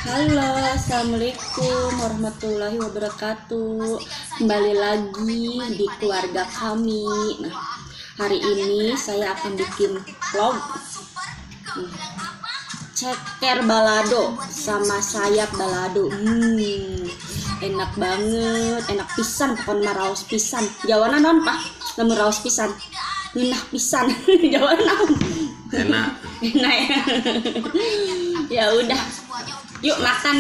Halo, assalamualaikum warahmatullahi wabarakatuh. Kembali lagi di keluarga kami. Nah, hari ini saya akan bikin vlog ceker balado sama sayap balado. Enak banget, enak pisan, pokoknya raos pisan. Jawana non pak, namun raos pisan, ngenah pisan. Jawana naon? Enak. Enak ya. Ya udah. Yuk makan.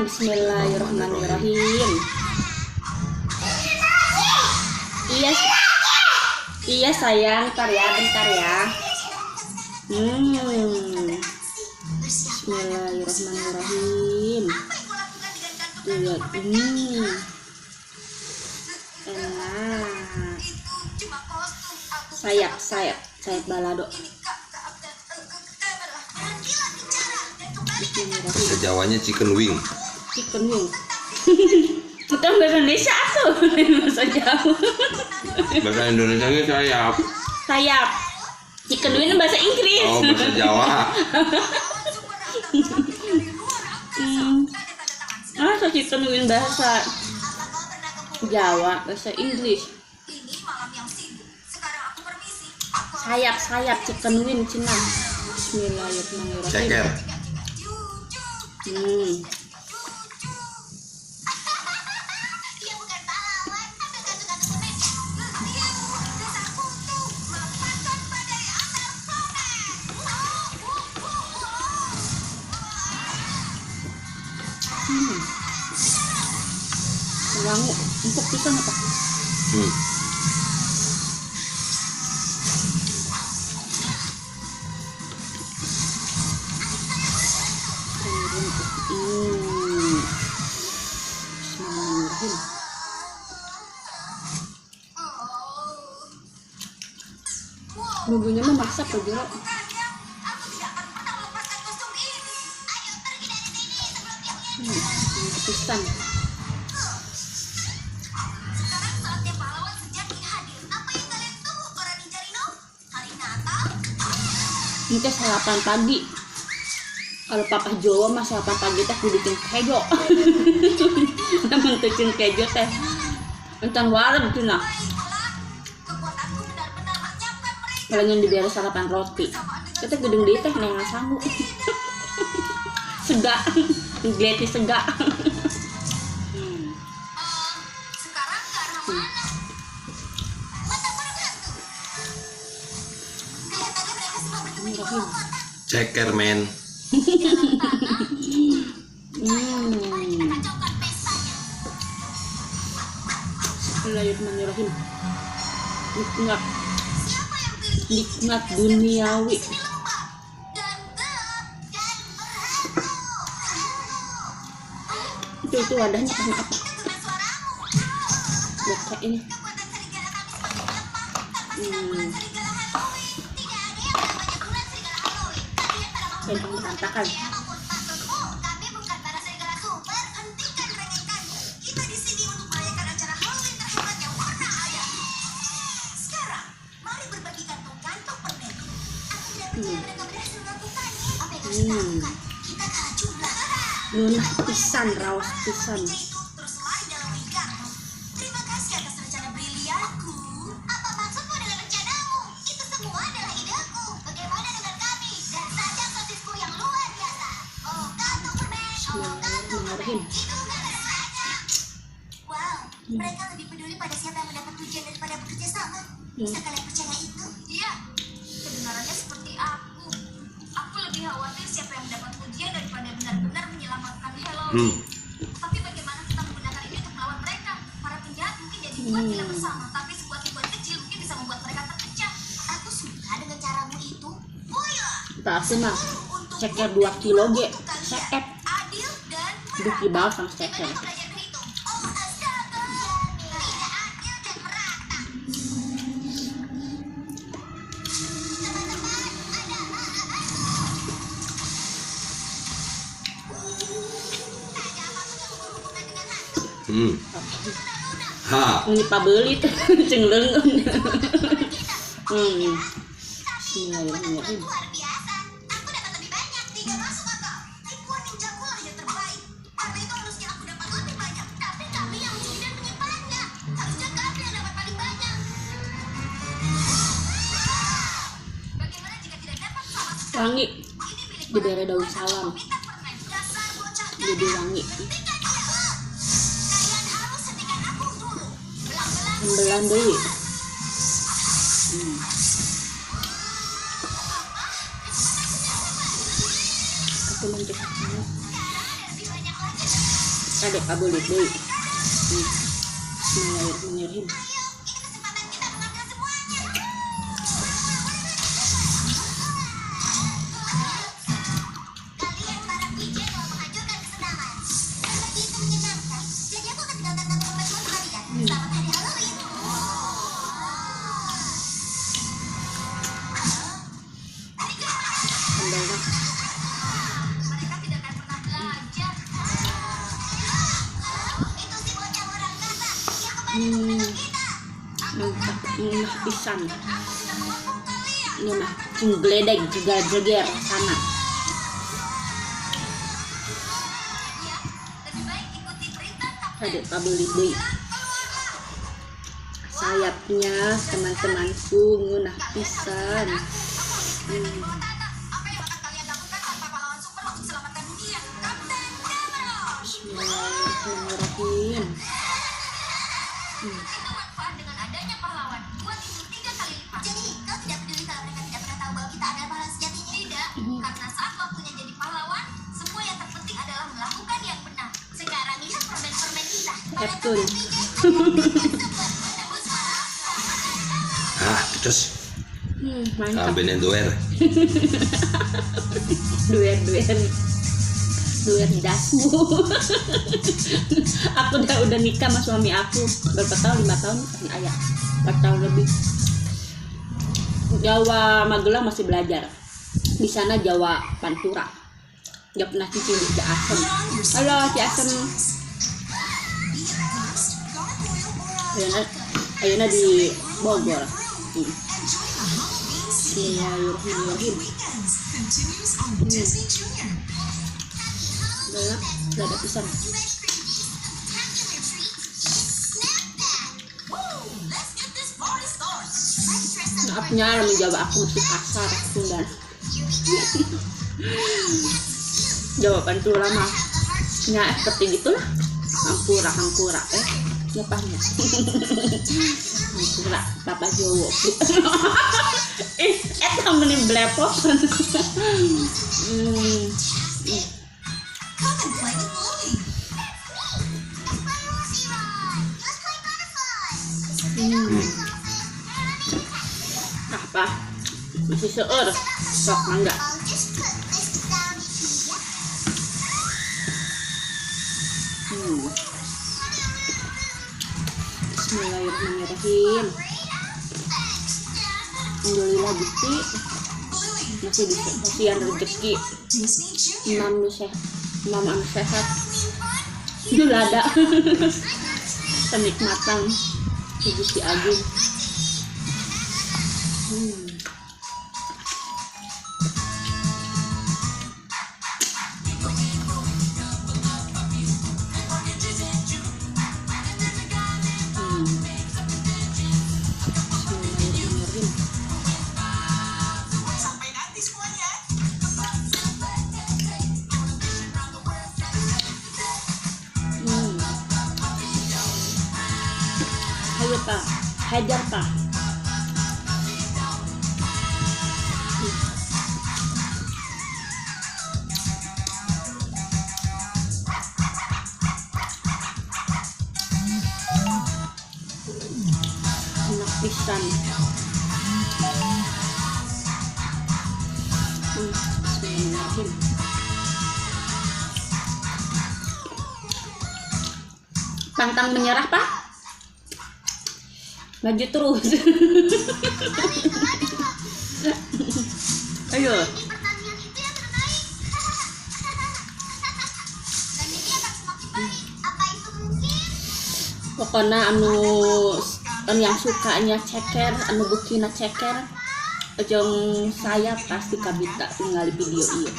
Bismillahirrahmanirrahim. Iya sayang, bentar ya. Bismillahirrahmanirrahim. Lihat ini. Enak. Sayap balado. Bahasa Jawanya chicken wing. Bukan bahasa Indonesia tuh. Bahasa Jawa. Bahasa Indonesia ini Sayap. Chicken wing bahasa Inggris. Oh, bahasa Jawa. Masa chicken wing bahasa Jawa, bahasa Inggris. Sayap chicken wing Cina. Bismillahirrahmanirrahim. Ceker. Wangu untuk pisang apa? Bismillahirrahmanirrahim. Bumbunya mah masak aja loh. Pisang. Ini sarapan pagi. Kalau papa Jawa mah sarapan pagi teh bikin kejo. Namun bikin kejo teh encan warem cenah. Kalau yang diberi sarapan roti, kita gedeng deui teh neng sanggup. Sega, gleti sega. Ceker men. Bismillahirrahmanirrahim. Nikmat duniawi. Itu wadahnya karena apa? Buka ini. Gampang berantakan. Lunah pisan, raos pisan. Mereka lebih peduli pada siapa yang mendapat pujian daripada bekerja sama. Bisa kalian percaya itu? Iya, kebenarannya seperti aku. Aku lebih khawatir siapa yang mendapat pujian daripada benar-benar menyelamatkan Halloween. Tapi bagaimana kita menggunakan ini untuk melawan mereka? Para penjahat mungkin jadi buat kita bersama, tapi sebuah tipuan kecil mungkin bisa membuat mereka terpecah. Aku suka dengan caramu itu. Tak mah ceker 2 kilo ge. Ceker. Udah kibal sama ceker. Ha. Ini pabeli teh cengleng. Bismillahirrahmanirrahim. Luar biasa. Aku dapat lebih banyak. 3 masuk akal. Tipuan ninjaku hanya terbang wangi diberi daun salam jadi wangi. Sembelan deui. Aku mencet ada kabulit deui. Mengirim. Mantap pisan. Ini mah gledeg jeger sana. Ada kabelit deui. Sayapnya teman-temanku ngunah pisan. Bismillahirrahmanirrahim. Karena saat waktunya jadi pahlawan, semua yang terpenting adalah melakukan yang benar. Sekarang lihat permen-permen kita. Betul. Terus Mantap. ambilnya duer. Duer dasmu. Aku udah nikah sama suami aku berapa tahun? 5 tahun kan ayah. 4 tahun lebih. Jawa Magelang masih belajar. Di sana Jawa Pantura. Gak pernah cicing di Ciasem. Halo Ciasem. Ayeuna di Bogor. Bismillahirrahmanirrahim. Gak ada pisang. Maafnya lama Jawa aku masih kasar Sundan. Jawa Pantura mah nya seperti gitulah. Hampura siapanya. Hampura Papa Jowo. Eta meni blepok. Apa? Masih seur. Sok mangga. Bismillahirrahmanirrahim. Alhamdulillah Gusti masih dikasihan rezeki. Imam anu sehat. Julada. Kenikmatan Gusti Agung. Ayo Pak, hajar Pak. Enak pisan. Bismillahirrahmanirrahim. Pantang menyerah Pak. Maju terus. Ayo. Pokoknya anu yang sukanya ceker, anu bukina ceker, ujung saya pasti kabita ningali video ieu.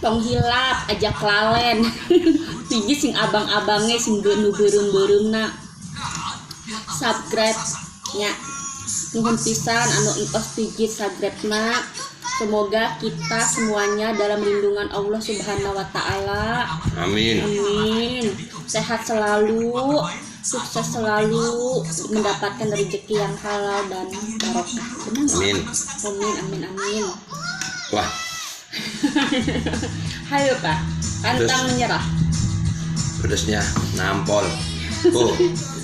Tong hilap ajak lalen. Pigi sing abang-abangnya sing nu beureum-beureumna. Subscribe nya nuhun pisan anu entos pijit subscribe na Semoga kita semuanya dalam lindungan Allah Subhanahu wa taala. Amin. Amin. Sehat selalu, sukses selalu, mendapatkan rezeki yang halal dan barokah. Benar nggak? Amin. Amin, amin, amin. Wah, Hayo Pak, pantang menyerah. pedesnya nampol. Oh,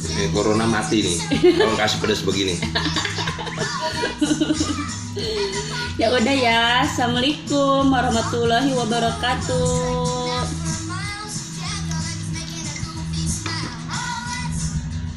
ini corona mati nih. Kalau kasih pedes begini. Ya udah ya. Assalamualaikum warahmatullahi wabarakatuh.